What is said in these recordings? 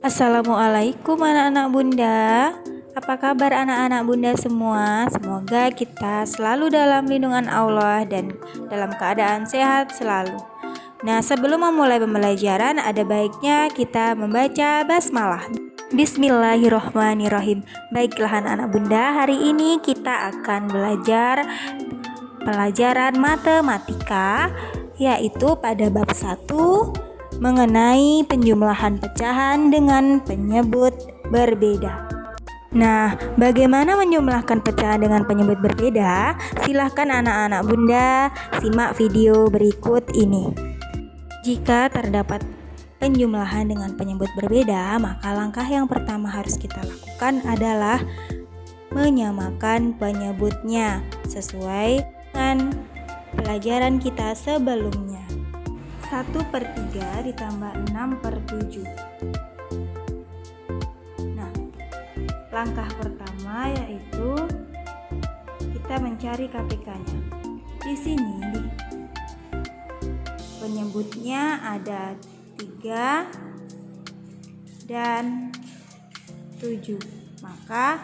Assalamualaikum anak-anak bunda. Apa kabar anak-anak bunda semua? Semoga kita selalu dalam lindungan Allah dan dalam keadaan sehat selalu. Nah, sebelum memulai pembelajaran ada baiknya kita membaca basmalah. Bismillahirrohmanirrohim. Baiklah anak-anak bunda, hari ini kita akan belajar pelajaran matematika, yaitu pada bab 1 mengenai penjumlahan pecahan dengan penyebut berbeda. Nah, bagaimana menjumlahkan pecahan dengan penyebut berbeda? Silahkan anak-anak bunda simak video berikut ini. Jika terdapat penjumlahan dengan penyebut berbeda, maka langkah yang pertama harus kita lakukan adalah menyamakan penyebutnya sesuai dengan pelajaran kita sebelumnya. 1/3 ditambah 6/7. Nah, langkah pertama yaitu kita mencari KPK-nya. Di sini penyebutnya ada 3 dan 7. Maka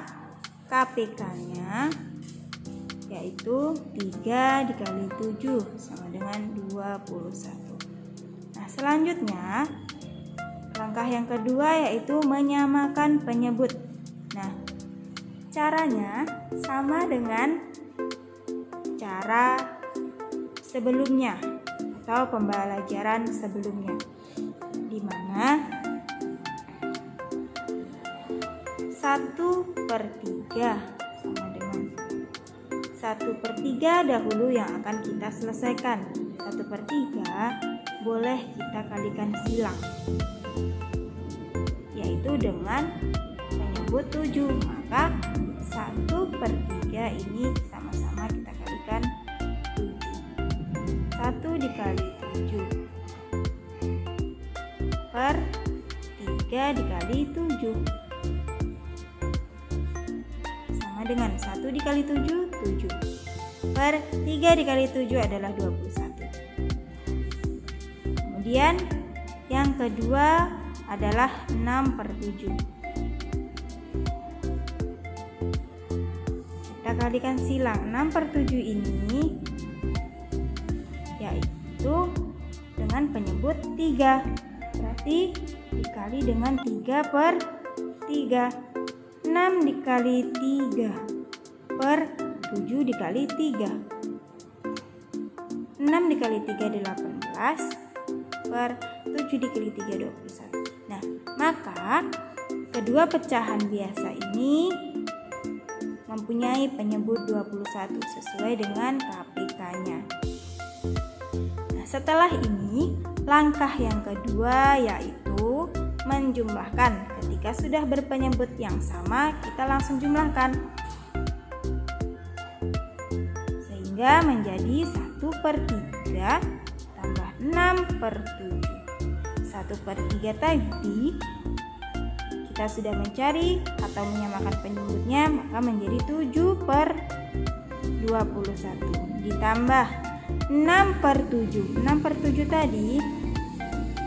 KPK-nya yaitu 3 dikali 7 sama dengan 21. Nah, selanjutnya langkah yang kedua yaitu menyamakan penyebut. Nah, caranya sama dengan cara sebelumnya atau pembelajaran sebelumnya, di mana 1/3 sama dengan 1/3 dahulu yang akan kita selesaikan. 1/3 boleh kita kalikan silang, yaitu dengan penyebut 7. Maka 1/3 ini sama-sama kita kalikan 7. 1 dikali 7 per 3 dikali 7 sama dengan 1 dikali 7, 7 per 3 dikali 7 adalah 21. Kemudian yang kedua adalah 6/7. Kita kalikan silang 6/7 ini yaitu dengan penyebut 3. Berarti dikali dengan 3/3. 6 dikali 3 per 7 dikali 3. 6 dikali 3 18 per 7 dikali 3 21. Nah, maka kedua pecahan biasa ini mempunyai penyebut 21 sesuai dengan KPK-nya. Nah, setelah ini langkah yang kedua yaitu menjumlahkan. Ketika sudah berpenyebut yang sama, kita langsung jumlahkan sehingga menjadi 1/3 tambah 6/7. 1/3 tadi kita sudah mencari atau menyamakan penyebutnya, maka menjadi 7/21 ditambah 6/7. 6/7 tadi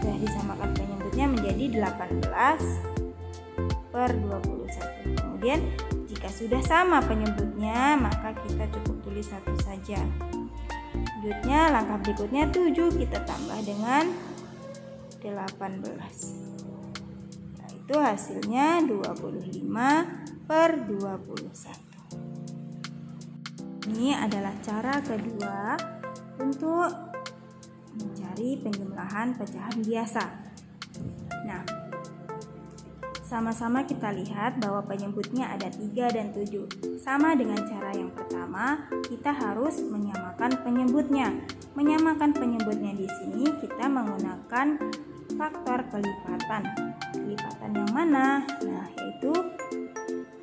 sudah disamakan penyebutnya menjadi 18/21. Kemudian jika sudah sama penyebutnya, maka kita cukup tulis 1 saja. Selanjutnya langkah berikutnya 7 kita tambah dengan 18. Nah, itu hasilnya 25/21. Ini adalah cara kedua untuk mencari penjumlahan pecahan biasa. Nah, sama-sama kita lihat bahwa penyebutnya ada 3 dan 7. Sama dengan cara yang pertama, kita harus menyamakan penyebutnya. Menyamakan penyebutnya di sini kita menggunakan faktor kelipatan. Kelipatan yang mana? Nah, yaitu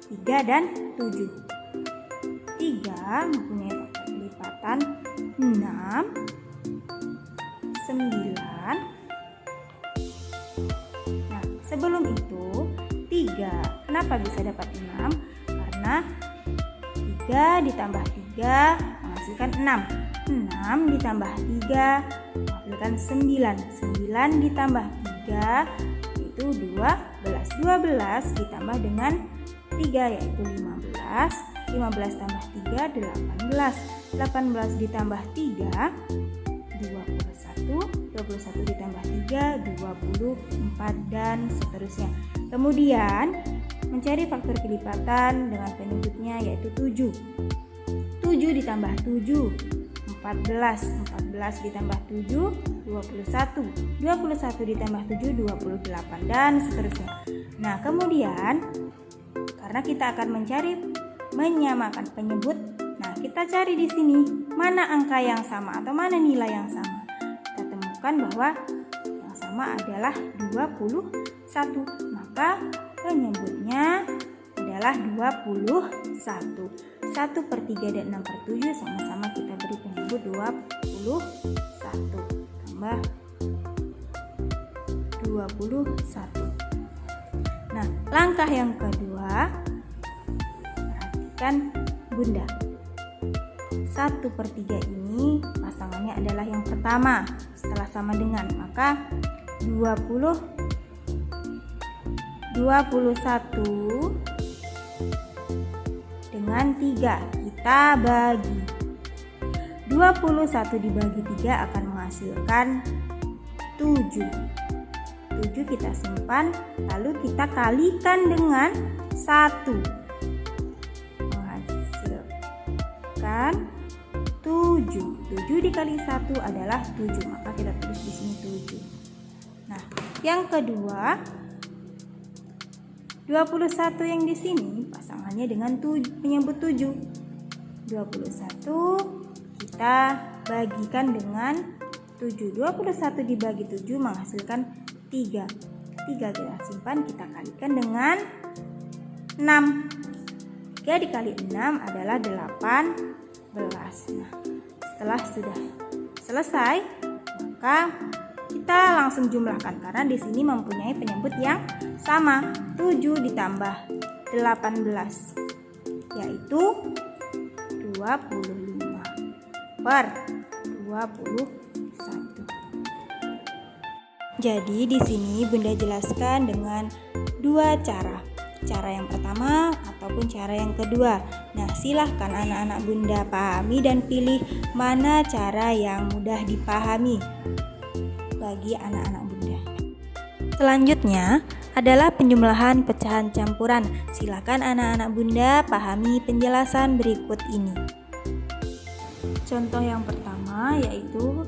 3 dan 7. 3 mempunyai faktor kelipatan 6, 9. Nah, sebelum itu 3. Kenapa bisa dapat 6? Karena 3 ditambah 3 menghasilkan 6. 6 ditambah 3 menghasilkan 9. 9 ditambah 3 itu 12. 12 ditambah dengan 3 yaitu 15. 15 tambah 3 18. 18 ditambah 3 21. 21 ditambah 3 24 dan seterusnya. Kemudian mencari faktor kelipatan dengan penyebutnya yaitu 7. 7 ditambah 7 14. 14 ditambah 7 21. 21 ditambah 7 28 dan seterusnya. Nah, kemudian karena kita akan menyamakan penyebut, nah kita cari di sini mana angka yang sama atau mana nilai yang sama. Kita temukan bahwa yang sama adalah 21. Maka penyebutnya adalah 21. 1/3 dan 6/7 sama-sama kita beri penyebut 21 tambah 21. Nah, langkah yang kedua, perhatikan Bunda. 1/3 ini pasangannya adalah yang pertama. Setelah sama dengan, maka 21 dengan 3 kita bagi. 21 dibagi 3 akan menghasilkan 7. 7 kita simpan, lalu kita kalikan dengan 1. Menghasilkan 7. 7 dikali 1 adalah 7, maka kita tulis di sini 7. Nah, yang kedua, 21 yang di sini pasangannya dengan penyebut 7. 21 kita bagikan dengan 7. 21 dibagi 7 menghasilkan 3. 3 kita simpan, kita kalikan dengan 6. 3 dikali 6 adalah 18. Nah, setelah sudah selesai, maka kita langsung jumlahkan karena di sini mempunyai penyebut yang sama. 7 ditambah 18 yaitu 25/21. Jadi di sini Bunda jelaskan dengan dua cara. Cara yang pertama ataupun cara yang kedua. Nah, silahkan anak-anak Bunda pahami dan pilih mana cara yang mudah dipahami bagi anak-anak Bunda. Selanjutnya adalah penjumlahan pecahan campuran. Silakan anak-anak Bunda pahami penjelasan berikut ini. Contoh yang pertama yaitu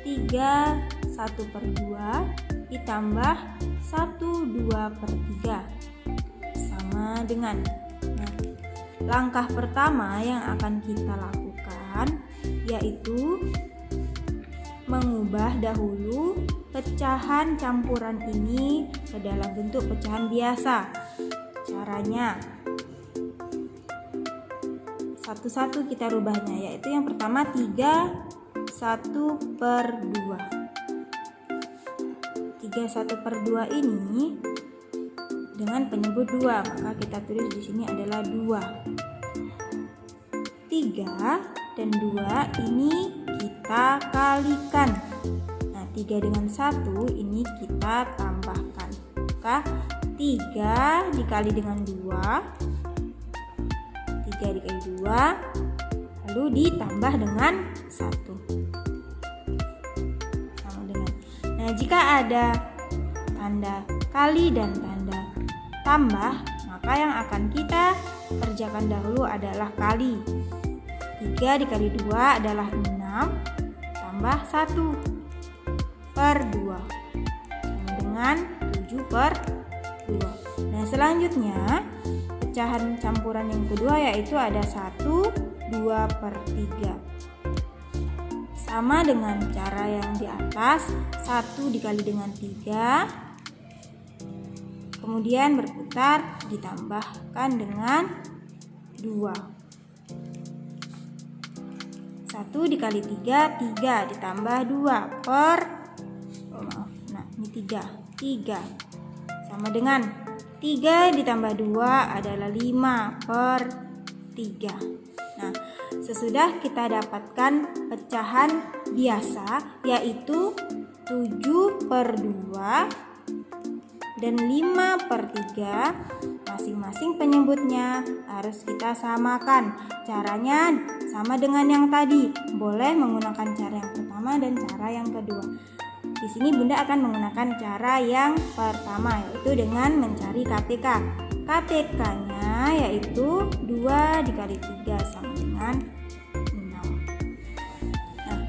3 1/2 ditambah 1 2/3 sama dengan. Nah, langkah pertama yang akan kita lakukan yaitu mengubah dahulu pecahan campuran ini ke dalam bentuk pecahan biasa. Caranya satu-satu kita rubahnya, yaitu yang pertama 3 1/2. 3 1/2 ini dengan penyebut 2, maka kita tulis di sini adalah 2. 3 dan 2 ini kita kalikan. Nah, 3 dengan 1 ini kita tambahkan. Maka 3 dikali dengan 2, 3 dikali 2, lalu ditambah dengan 1. Sama dengan. Nah, jika ada tanda kali dan tanda tambah, maka yang akan kita kerjakan dahulu adalah kali. 3 dikali 2 adalah 6 tambah 1/2 sama dengan 7/2. Nah, selanjutnya pecahan campuran yang kedua yaitu ada 1 2/3. Sama dengan cara yang di atas, 1 dikali dengan 3, kemudian berputar ditambahkan dengan 2. 1 dikali 3, 3 ditambah 2 nah ini 3 sama dengan 3 ditambah 2 adalah 5/3. Nah, sesudah kita dapatkan pecahan biasa yaitu 7/2 dan 5/3 masing-masing penyebutnya harus kita samakan. Caranya sama dengan yang tadi, boleh menggunakan cara yang pertama dan cara yang kedua. Di sini Bunda akan menggunakan cara yang pertama, yaitu dengan mencari KPK. KPK-nya yaitu 2 dikali 3 sama dengan 6. Nah,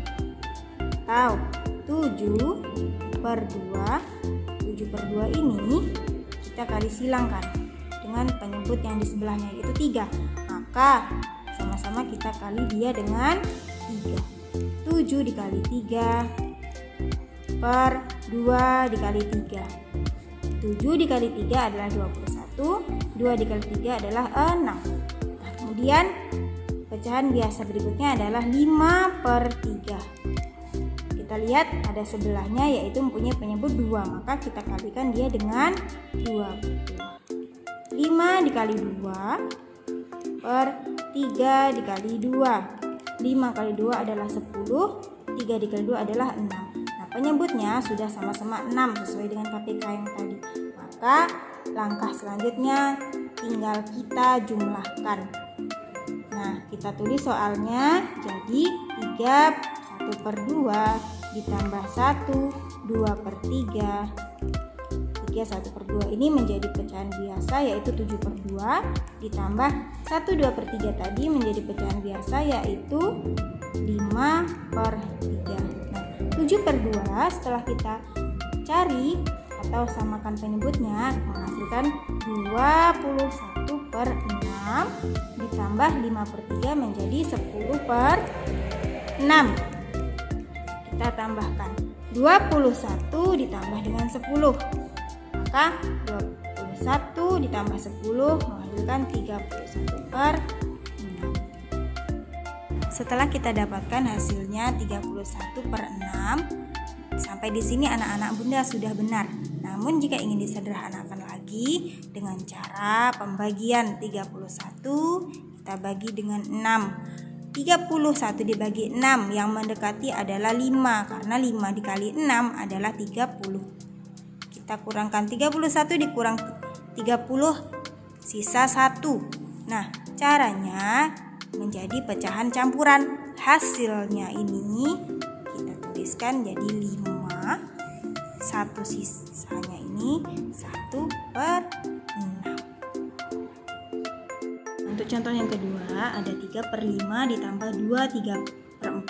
atau 7/2. 7/2 ini kita kali silangkan dengan penyebut yang di sebelahnya yaitu 3. Maka sama-sama kita kali dia dengan 3. 7 dikali 3 per 2 dikali 3. 7 dikali 3 adalah 21, 2 dikali 3 adalah 6. Nah, kemudian pecahan biasa berikutnya adalah 5/3. Kita lihat ada sebelahnya yaitu mempunyai penyebut 2, maka kita kalikan dia dengan 20. 5 dikali 2 per 3 dikali 2. 5 kali 2 adalah 10, 3 dikali 2 adalah 6. Penyebutnya sudah sama-sama 6 sesuai dengan KPK yang tadi. Maka langkah selanjutnya tinggal kita jumlahkan. Nah, kita tulis soalnya jadi 1/2 ditambah 1, 2/3. 1/2 ini menjadi pecahan biasa yaitu 7/2 ditambah 1 2/3 tadi menjadi pecahan biasa yaitu 5/3. 7/2 setelah kita cari atau samakan penyebutnya menghasilkan 21/6 ditambah 5/3 menjadi 10/6. Kita tambahkan 21 ditambah dengan 10, maka 21 ditambah 10 menghasilkan 31/6. Setelah kita dapatkan hasilnya 31/6, sampai di sini anak-anak Bunda sudah benar. Namun jika ingin disederhanakan lagi dengan cara pembagian 31 kita bagi dengan 6. 31 dibagi 6 yang mendekati adalah 5 karena 5 dikali 6 adalah 30. Kita kurangkan 31 dikurang 30 sisa 1. Nah, caranya menjadi pecahan campuran. Hasilnya ini kita tuliskan jadi 5, 1 sisanya ini 1/6. Untuk contoh yang kedua ada 3/5 ditambah 2 3/4.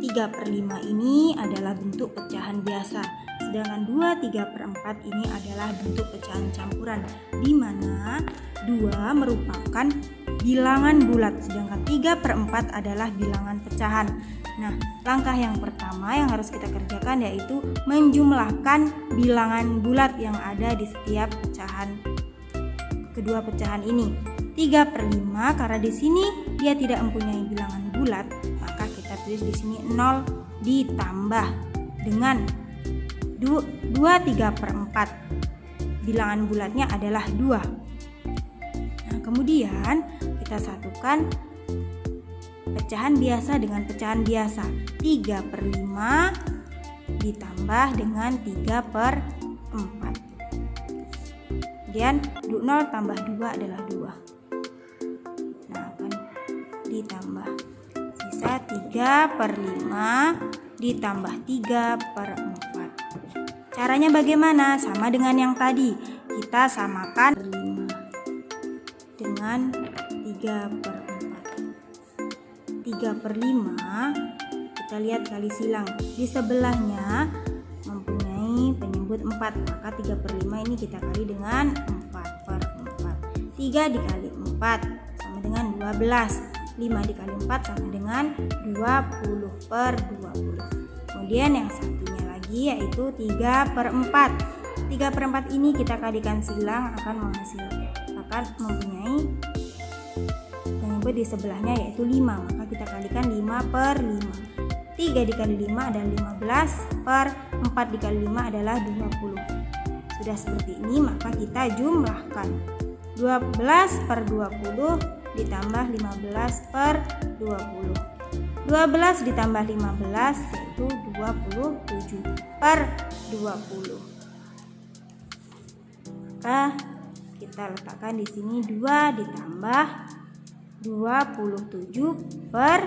3/5 ini adalah bentuk pecahan biasa, sedangkan 2 3/4 ini adalah bentuk pecahan campuran, di mana 2 merupakan bilangan bulat, sedangkan 3/4 adalah bilangan pecahan. Nah, langkah yang pertama yang harus kita kerjakan yaitu menjumlahkan bilangan bulat yang ada di setiap pecahan kedua pecahan ini. 3/5 karena di sini dia tidak mempunyai bilangan bulat, maka kita tulis di sini 0 ditambah dengan 2 3/4. Bilangan bulatnya adalah 2. Nah, kemudian kita satukan pecahan biasa dengan pecahan biasa. 3/5 ditambah dengan 3/4. Kemudian 0 tambah 2 adalah 2. Nah, akan ditambah sisa 3/5 ditambah 3/4. Caranya bagaimana? Sama dengan yang tadi. Kita samakan 5 dengan 3/4. 3/5 kita lihat kali silang. Di sebelahnya mempunyai penyebut 4, maka 3/5 ini kita kali dengan 4/4. 3 dikali 4 sama dengan 12. 5 dikali 4 sama dengan 20/20. Kemudian yang satunya lagi yaitu 3/4. 3/4 ini kita kalikan silang akan mempunyai penyebut di sebelahnya yaitu 5, maka kita kalikan 5/5. 3 dikali 5 adalah 15, per 4 dikali 5 adalah 20. Sudah seperti ini maka kita jumlahkan 12/20 ditambah 15/20. 12 ditambah 15 yaitu 27/20. Maka kita letakkan di sini 2 ditambah 27 per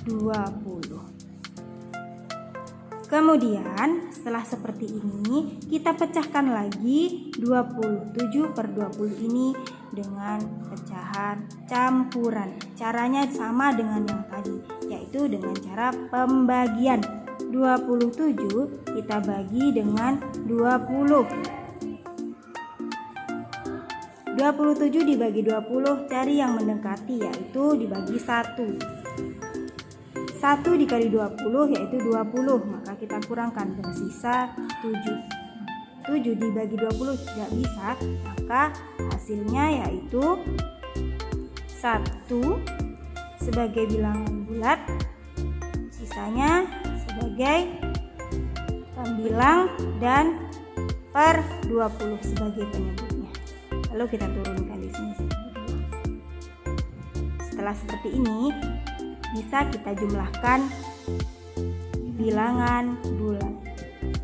20. Kemudian setelah seperti ini kita pecahkan lagi 27 per 20 ini dengan pecahan campuran. Caranya sama dengan yang tadi, yaitu dengan cara pembagian. 27 kita bagi dengan 20. 27 dibagi 20, cari yang mendekati, yaitu dibagi 1. 1 dikali 20 yaitu 20, maka kita kurangkan tersisa 7. 7 dibagi 20 tidak bisa, maka hasilnya yaitu 1 sebagai bilangan bulat, sisanya sebagai pembilang, dan per 20 sebagai penyebutnya. Lalu kita turunkan di sini. Setelah seperti ini, bisa kita jumlahkan bilangan bulat.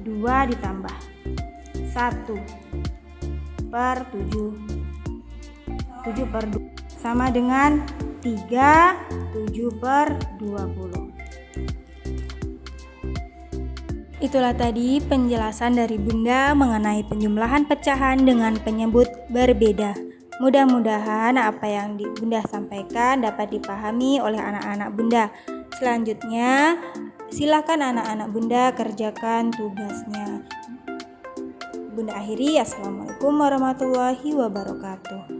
2 ditambah 1 per 7. 7 per 2 sama dengan 3. 7 per 20. Itulah tadi penjelasan dari Bunda mengenai penjumlahan pecahan dengan penyebut berbeda. Mudah-mudahan apa yang Bunda sampaikan dapat dipahami oleh anak-anak Bunda. Selanjutnya, silakan anak-anak Bunda kerjakan tugasnya. Bunda akhiri, assalamualaikum warahmatullahi wabarakatuh.